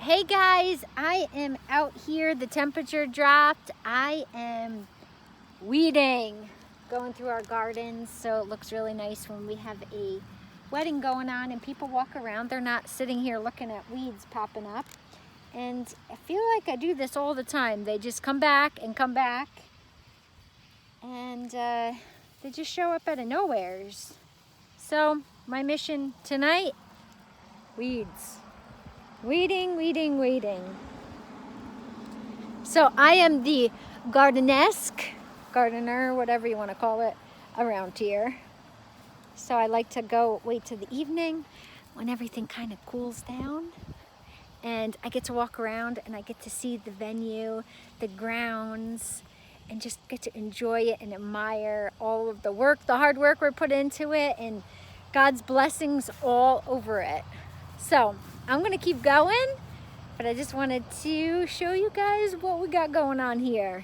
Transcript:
Hey guys, I am out here. The temperature dropped. I am weeding, going through our gardens, so it looks really nice when we have a wedding going on and people walk around. They're not sitting here looking at weeds popping up. And I feel like I do this all the time. They just come back and they just show up out of nowheres. So my mission tonight, weeds. Weeding. So I am the gardener, whatever you want to call it, around here. So I like to wait till the evening when everything kind of cools down. And I get to walk around and I get to see the venue, the grounds, and just get to enjoy it and admire all of the work, the hard work we're put into it, and God's blessings all over it. So I'm gonna keep going, but I just wanted to show you guys what we got going on here.